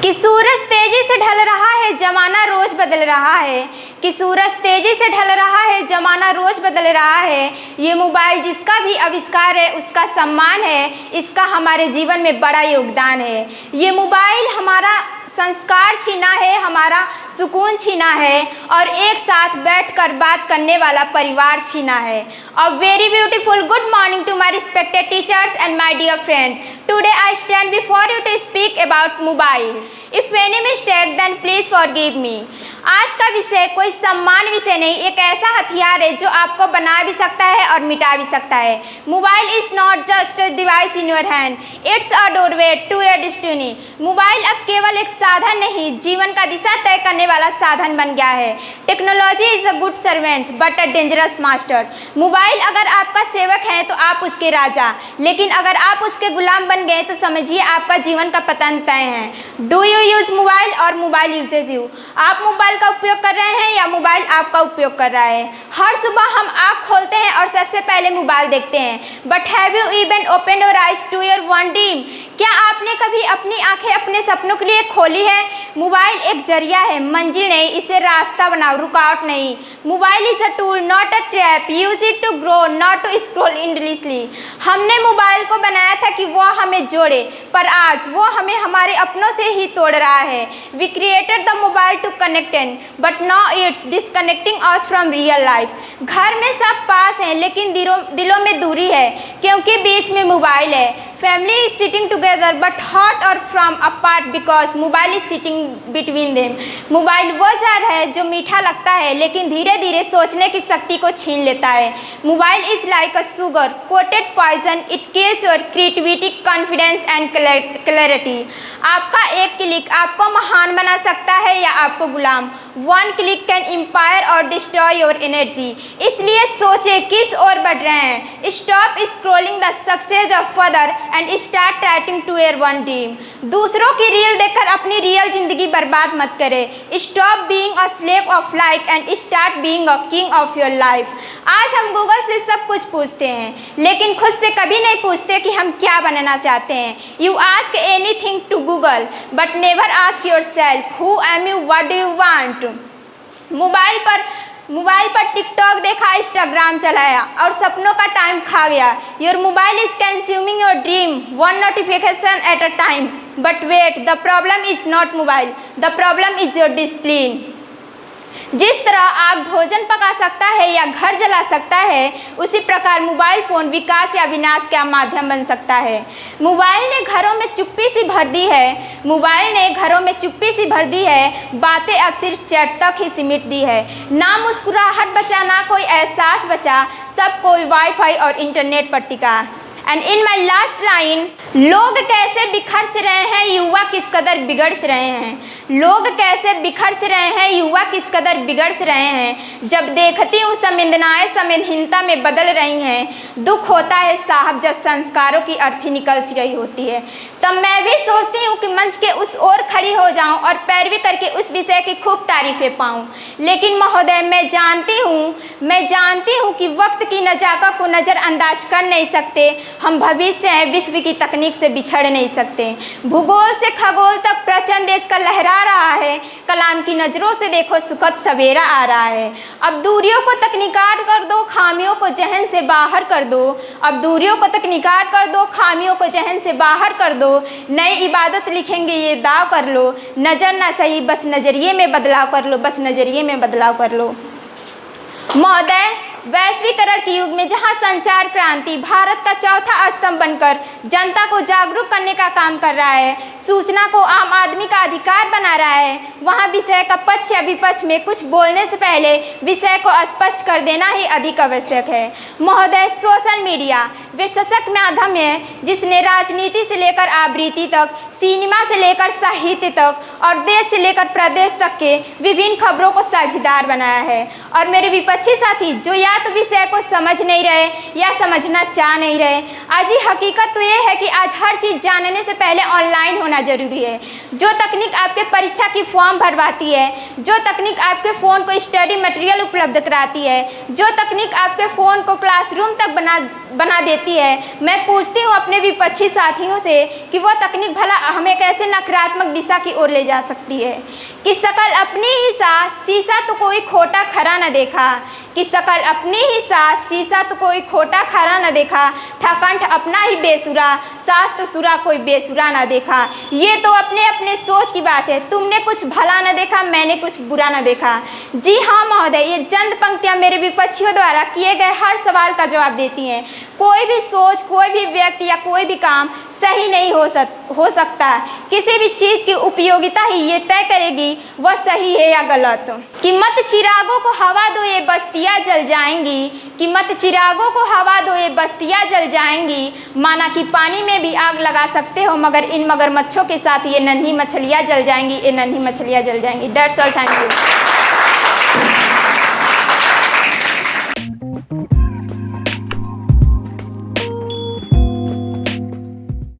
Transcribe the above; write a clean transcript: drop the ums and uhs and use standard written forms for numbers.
कि सूरज तेजी से ढल रहा है, जमाना रोज बदल रहा है। कि सूरज तेजी से ढल रहा है, जमाना रोज बदल रहा है। ये मोबाइल जिसका भी आविष्कार है उसका सम्मान है, इसका हमारे जीवन में बड़ा योगदान है। ये मोबाइल हमारा संस्कार छीना है, हमारा सुकून छीना है और एक साथ बैठकर बात करने वाला परिवार छीना है। A very beautiful good morning to my respected teachers and my dear friend. Today I stand before you to speak about mobile. If any mistake then please forgive me. आज का विषय कोई सम्मान विषय नहीं, एक ऐसा हथियार है जो आपको बना भी सकता है और मिटा भी सकता है। Mobile is not just a device in your hand, it's a doorway to your destiny. Mobile अब केवल एक साधन नहीं, जीवन का दिशा तय करने वाला साधन बन गया है। Technology is a good servant but a dangerous master. Mobile अगर आपका सेवक है तो आप उसके राजा, लेकिन अगर आप उसके गुलाम बन गए तो समझिए आपका जीवन का पतन तय है। डू यू यूज मोबाइल और मोबाइल यूजेज यू? आप मोबाइल का उपयोग कर रहे हैं या मोबाइल आपका उपयोग कर रहा है? हर सुबह हम आँख खोलते हैं और सबसे पहले मोबाइल देखते हैं। But have you even open your eyes to your one dream? क्या आपने कभी अपनी आंखें अपने सपनों के लिए खोली है? मोबाइल एक जरिया है, मंजिल नहीं, इसे रास्ता बनाओ, रुकावट नहीं। Mobile is a tool not a trap, use it to grow not to scroll endlessly. हमने मोबाइल को बनाया था कि वो हमें जोड़े, पर आज वो हमें हमारे अपनों से ही तोड़ रहा है। We created the mobile to connect but now it's disconnecting us from real life. घर में सब पास हैं लेकिन दिलों में दूरी है, क्योंकि बीच में मोबाइल है। Family is sitting together but hot or from apart because mobile is sitting between them. Mobile वो जहर है जो मीठा लगता है लेकिन धीरे धीरे सोचने की शक्ति को छीन लेता है। Mobile is like a sugar coated poison, it kills your creativity, confidence and clarity. आपका एक क्लिक आपको महान बना सकता है या आपको गुलाम। वन क्लिक कैन इंपायर और डिस्ट्रॉय योर एनर्जी। इसलिए सोचे किस ओर बढ़ रहे हैं। Stop scrolling the success of other and start writing to your one dream. दूसरों की रील देखकर अपनी रियल जिंदगी बर्बाद मत करें। Stop being a slave of life and start being a king of your life. आज हम गूगल से सब कुछ पूछते हैं लेकिन खुद से कभी नहीं पूछते कि हम क्या बनना चाहते हैं। You ask anything to Google but never ask yourself who am you, what do you want. Mobile पर टिकटॉक देखा, इंस्टाग्राम चलाया और सपनों का टाइम खा गया। Your mobile is consuming your dream one notification at a time. But wait, the problem is not mobile, the problem is your discipline. जिस तरह आग भोजन पका सकता है या घर जला सकता है, उसी प्रकार मोबाइल फ़ोन विकास या विनाश का माध्यम बन सकता है। मोबाइल ने घरों में चुप्पी सी भर दी है, मोबाइल ने घरों में चुप्पी सी भर दी है। बातें अब सिर्फ चैट तक ही सिमट दी है। ना मुस्कुराहट बचा, ना कोई एहसास बचा, सब कोई वाईफाई और इंटरनेट पर टिका। And in my last line, लोग कैसे बिखर से रहे हैं, युवा किस कदर बिगड़ से रहे हैं। लोग कैसे बिखर से रहे हैं, युवा किस कदर बिगड़ से रहे हैं। जब देखती हूँ संवेदनाएं संवेदनहीनता में बदल रही हैं। दुख होता है साहब जब संस्कारों की अर्थी निकल सी रही होती है। तब मैं भी सोचती हूँ कि मंच के उस ओर खड़ी हो जाऊँ और पैरवी करके उस विषय की खूब तारीफें पाऊँ। लेकिन महोदय, मैं जानती हूँ कि वक्त की नजाकत को नज़रअंदाज कर नहीं सकते। हम भविष्य हैं, विश्व की तकनीक से बिछड़ नहीं सकते। भूगोल से खगोल तक प्रचंड देश का लहरा रहा है। कलाम की नज़रों से देखो सुखद सवेरा आ रहा है। अब दूरियों को तकनीकार कर दो, खामियों को जहन से बाहर कर दो। अब दूरियों को तकनीकार कर दो, खामियों को जहन से बाहर कर दो। नई इबादत लिखेंगे ये दाव कर लो। नज़र ना सही, बस नज़रिए में बदलाव कर लो, बस नज़रिए में बदलाव कर लो। महोदय, वैश्वीकरण के युग में जहां संचार क्रांति भारत का चौथा स्तंभ बनकर जनता को जागरूक करने का काम कर रहा है, सूचना को आम आदमी का अधिकार बना रहा है, वहां विषय का पक्ष या विपक्ष में कुछ बोलने से पहले विषय को स्पष्ट कर देना ही अधिक आवश्यक है। महोदय, सोशल मीडिया वे सशक्त माध्यम है जिसने राजनीति से लेकर आवृत्ति तक, सिनेमा से लेकर साहित्य तक और देश से लेकर प्रदेश तक के विभिन्न खबरों को साझेदार बनाया है। और मेरे विपक्षी साथी जो या तो विषय को समझ नहीं रहे या समझना चाह नहीं रहे, आज ही हकीकत तो ये है कि आज हर चीज़ जानने से पहले ऑनलाइन होना जरूरी है। जो तकनीक आपके परीक्षा की फॉर्म भरवाती है, जो तकनीक आपके फ़ोन को स्टडी मटेरियल उपलब्ध कराती है, जो तकनीक आपके फ़ोन को क्लासरूम तक बना देती कहती है, मैं पूछती हूँ अपने विपक्षी साथियों से कि वह तकनीक भला हमें कैसे नकारात्मक दिशा की ओर ले जा सकती है। कि सकल अपनी ही सास, शीशा तो कोई खोटा खरा न देखा। कि सकल अपनी ही सास, शीशा तो कोई खोटा खरा न देखा। था कंठ अपना ही बेसुरा, सास तो सुरा कोई बेसुरा न देखा। ये तो अपने अपने सोच की बात है। तुमने कुछ भला न देखा, मैंने कुछ बुरा न देखा। जी हाँ महोदय, ये चंद पंक्तियाँ मेरे विपक्षियों द्वारा किए गए हर सवाल का जवाब देती हैं। कोई भी सोच, कोई भी व्यक्ति या कोई भी काम सही नहीं हो सकता। किसी भी चीज़ की उपयोगिता ही ये तय करेगी वह सही है या गलत। कि मत चिरागों को हवा दो ये बस्तियाँ जल जाएंगी। कि मत चिरागों को हवा दो ये बस्तियाँ जल जाएंगी। माना कि पानी में भी आग लगा सकते हो, मगर इन मगरमच्छों के साथ ये नन्ही मछलियाँ जल जाएंगी, ये नन्ही मछलियाँ जल जाएंगी। That's all, thank you.